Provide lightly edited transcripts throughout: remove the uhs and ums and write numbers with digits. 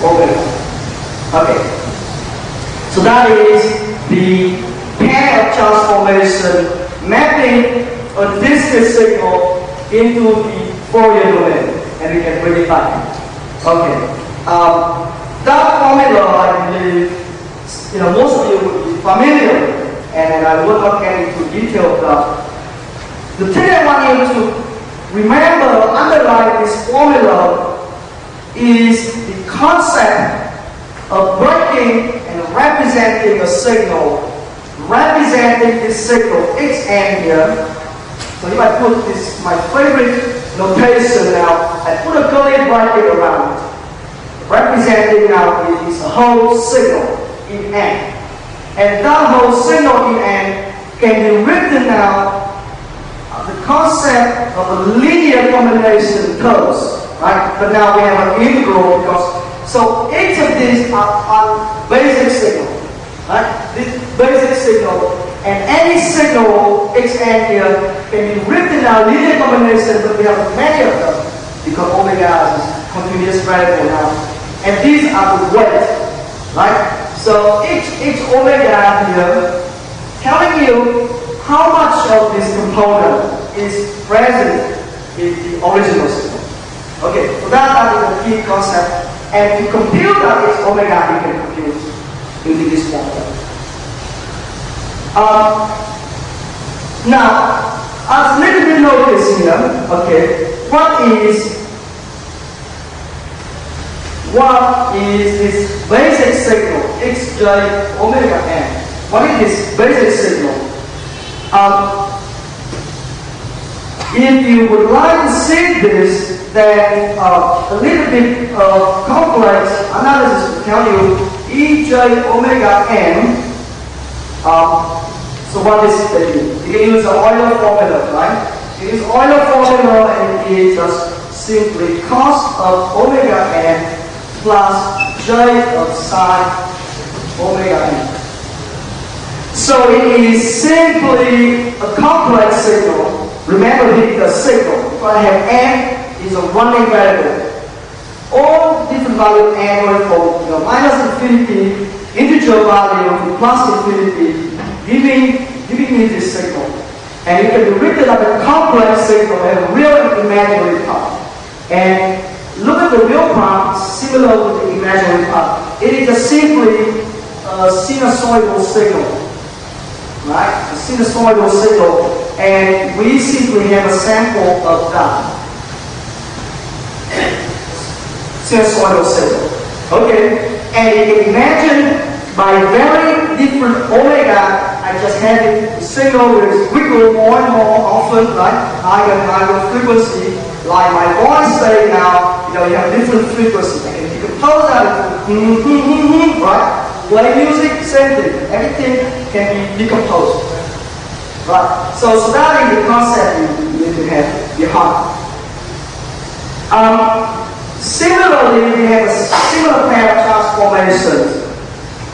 omega. Okay. So that is the pair of transformation mapping a discrete signal into the Fourier domain, and we can bring it back. Okay. That formula, I believe, most of you would be familiar with, and I will not get into detail of that. The thing I want you to remember underlying this formula is the concept of breaking and representing a signal, representing this signal xn here. So if I put this, my favorite notation now, I put a curly bracket around it. Representing now is a whole signal in n. And that whole signal in n can be written now the concept of a linear combination terms, right? But now we have an integral because so each of these are basic signal, right? This basic signal, and any signal xn here can be written now linear combination, but we have many of them because omega is continuous variable now, and these are the weight, right? So each omega here telling you how much of this component is present in the original signal. Okay, so that is the key concept. And to compute that x omega, you can compute using this formula. Now, as little bit notice here, okay, what is this basic signal xj omega n? What is this basic signal? If you would like to see this, then a little bit of complex analysis will tell you ej omega n. So what is it? You can use an Euler formula, right? You use Euler formula and it is just simply cos of omega n plus j of sine omega n. So it is simply a complex signal. Remember the signal. If I have n is a running variable. All different values n going from minus infinity, integer value to plus infinity, giving me this signal. And it can be written as a complex signal and a real and imaginary part. And look at the real part, similar to the imaginary part. It is just simply a sinusoidal signal. Right? A sinusoidal signal. And we simply have a sample of that. Sinusoidal signal. Okay? And you can imagine by very different omega, I just have it, the signal will wiggle more and more often, right? Higher and higher frequency. Like my voice say now, you have different frequencies. And you compose that into right? Play music, same thing. Everything can be decomposed. Right? So that is the concept you need to have behind. Similarly, we have a similar pair of transformations.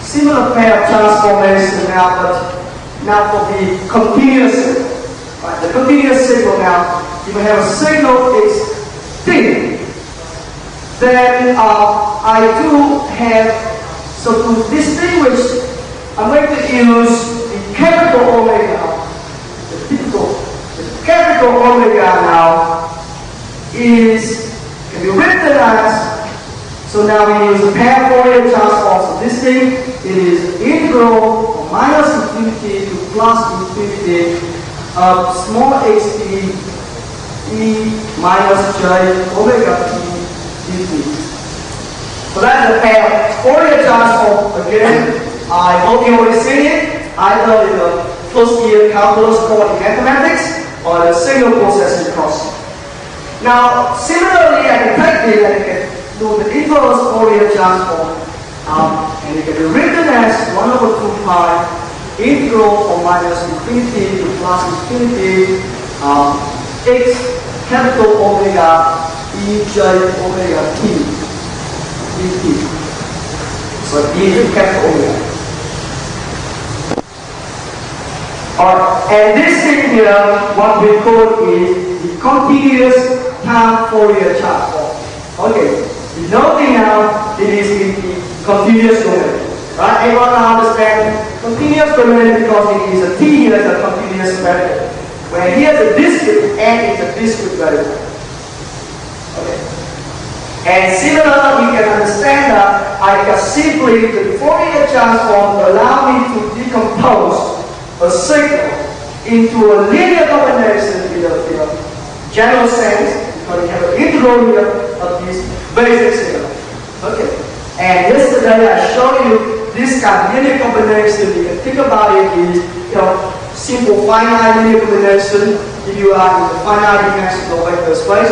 Similar pair of transformations now, but now for the continuous signal. Right? The continuous signal now, if we have a signal is t, then I do have, so to distinguish, I'm going to use the capital omega. The capital omega now can be written as, so now we use a pair of Fourier transform. So this thing, it is integral from minus infinity to plus infinity of small xt e minus j omega t dt. So that's the pair of Fourier transform. Again, I hope you already seen it, either in the first year calculus course in mathematics or the signal processing course. Now, similarly, I can take this and I can do the inverse Fourier transform, and it can be written as 1 over 2 pi integral from minus infinity to plus infinity x capital omega e j omega t dt. So e is capital omega. And this thing here, what we call is the continuous time Fourier transform. Okay, nothing now now it is in the continuous domain. Right? Everyone now understand continuous domain because it is a t here is a continuous variable. When here is a discrete, n is a discrete variable. Okay. And similarly, you can understand that I can simply the Fourier transform allow me to decompose a signal into a linear combination in a general sense, because you have an integral here of this basic signal. Okay. And yesterday I showed you this kind of linear combination. You can think about it is simple finite linear combination if you are in the finite dimensional vector space.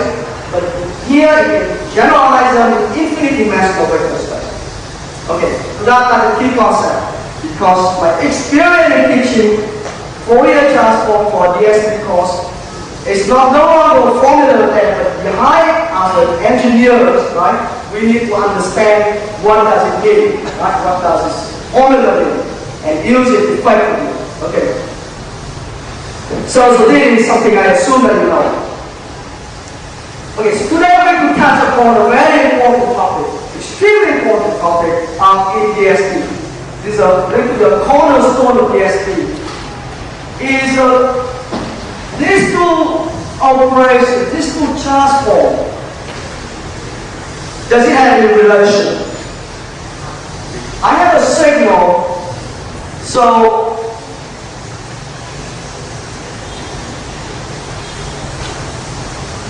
But here you can generalize them in infinite dimensional vector space. Okay, so that's the key concept. Because my experience in teaching Fourier transform for DSP course is no longer a formula that, but behind as engineers, right, we need to understand what does it mean, right? What does this formula mean, and use it effectively. Okay. So this is something I assume that you know. Okay, so today we're going to touch upon a very important topic, extremely important topic in DSP. This is the cornerstone of DSP. Is these two operations, these two transforms, does it have any relation? I have a signal, so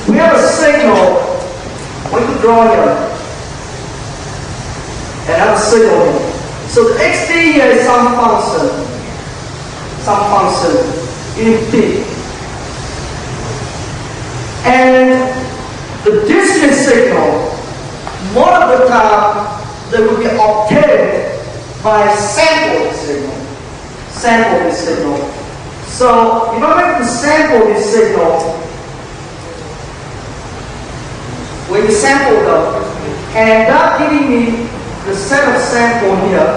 we have a signal, we could draw here, and have a signal here. So the xt here is some function in t. And the discrete signal, more of the time, they will be obtained by sample this signal. So if I'm going to sample this signal, when you sample them, and that giving me the set of sample here.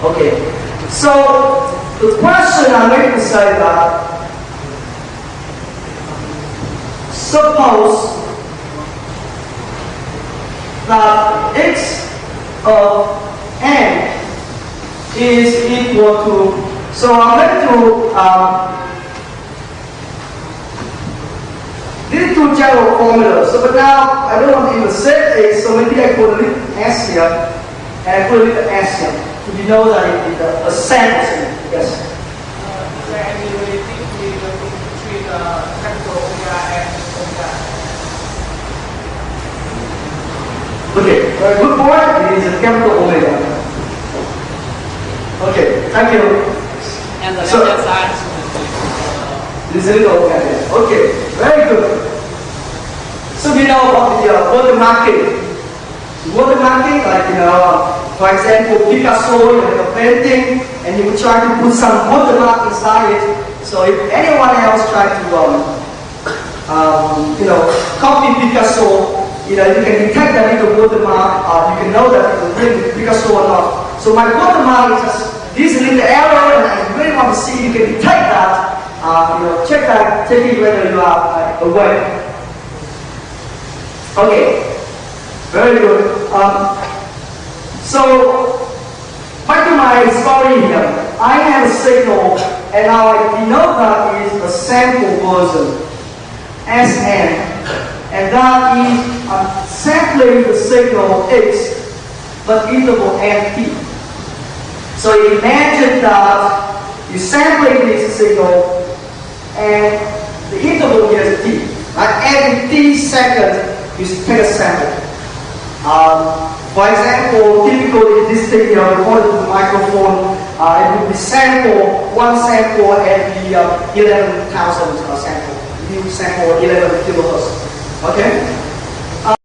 Okay, so the question I'm going to say that, suppose that x of n is equal to, so I'm going to these two general formulas. So but now I don't want to even set x, so maybe I put a little s here, and I put a little s here. So you know that it is a sample signal. Yes? Is there any relativity between capital omega and omega? Okay, very good point. It is a capital omega. Okay, thank you. And the So, left side this is a little omega. Okay, very good. So we know about the watermarking. Watermarking, like for example, Picasso, you have a painting, and you would try to put some watermark inside it. So if anyone else try to, copy Picasso, you can detect that little watermark. You can know that it was really Picasso or not. So my watermark is just this little error, and I really want to see if you can detect that. Check it whether you are aware. Okay, very good. So, back to my story here. I have a signal, and now I denote that is a sample version, Sn, and that is I'm sampling the signal x, but interval nt. So imagine that you're sampling this signal, and the interval here is t. Right? Every t seconds, you take a sample. For example, typically this thing here recorded to the microphone, it would be one sample every 11,000 sample. You sample 11 kilohertz. Okay?